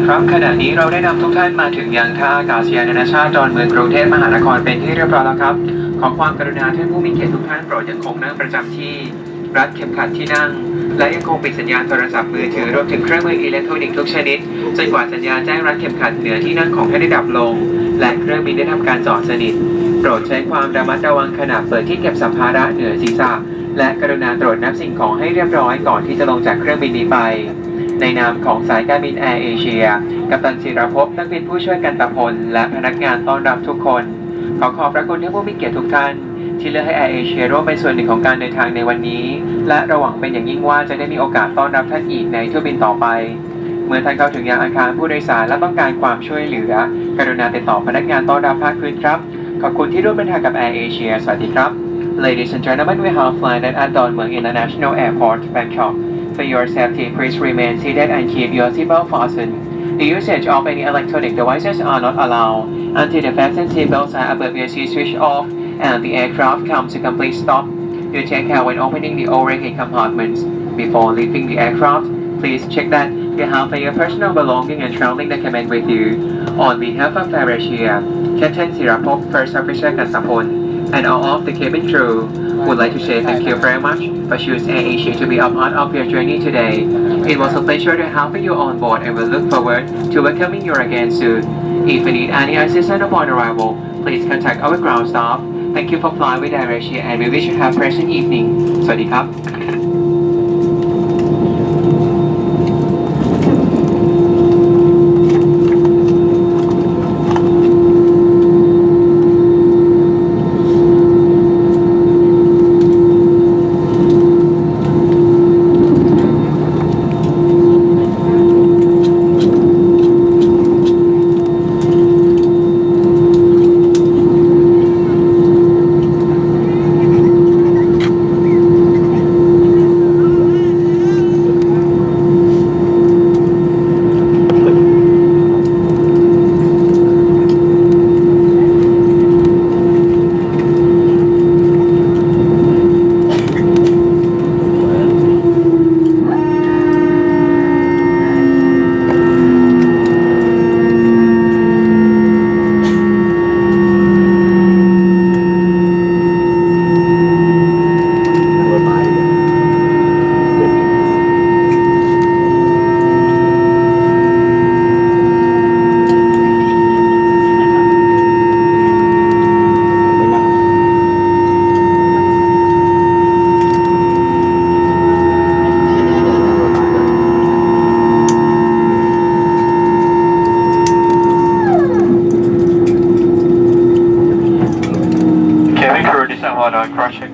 ครับขณะนี้เราได้นำทุกท่านมาถึงยังท่าอากาศยานนานาชาติดอนเมืองกรุงเทพมหานครเป็นที่เรียบร้อยแล้วครับขอความกรุณาท่านผู้มีเกียรติทุกท่านโปรดยังคงนั่งประจำที่รัดเข็มขัดที่นั่งและยังคงปิดสัญญาณโทรศัพท์มือถือรวมถึงเครื่องมืออิเล็กทรอนิกส์ทุกชนิดจนกว่าสัญญาณแจ้งรัดเข็มขัดเหนือที่นั่งของท่านได้ดับลงและเครื่องบินได้ทำการจอดสนิทโปรดใช้ความระมัดระวังขณะเปิดที่เก็บสัมภาระเหนือศีรษะและกรุณาตรวจนับสิ่งของให้เรียบร้อยก่อนที่จะลงจากเครื่องบินนี้ไปในนามของสายการบินแอร์เอเชียกัปตันศิรภพนักบินผู้ช่วยกันตพลและพนักงานต้อนรับทุกคนขอขอบพระคุณท่านผู้มีเกียรติทุกท่านที่เลือกให้แอร์เอเชียร่วมเป็นส่วนหนึ่งของการเดินทางในวันนี้และระหวังเป็นอย่างยิ่งว่าจะได้มีโอกาสต้อนรับท่านอีกในเที่ยวบินต่อไปเมื่อท่านเข้าถึงยังอาคารผู้โดยสารและต้องการความช่วยเหลือกรุณาติดต่อพนักงานต้อนรับภาคพื้นครับขอบคุณที่ร่วมเดินทางกับแอร์เอเชียสวัสดีครับ Ladies and gentlemen, we have landed at Don Mueang International Airport, Bangkok. For your safety, please remain seated and keep your seatbelt fastened. The usage of any electronic devices are not allowed until the fasten seatbelts are above your seat switch off and the aircraft comes to complete stop. You take care when opening the overhead compartments. Before leaving the aircraft, please check that you have your personal belongings and traveling document with you. On behalf of Air Asia, Captain Sirapop, First Officer Kansapon, and all of the cabin crew would like to say thank you very much for choosing Air Asia to be a part of your journey today. It was a pleasure to have you on board and we look forward to welcoming you again soon. If you need any assistance upon arrival, please contact our ground staff. Thank you for flying with Air Asia and we wish you have a pleasant evening. สวัสดีครับCross check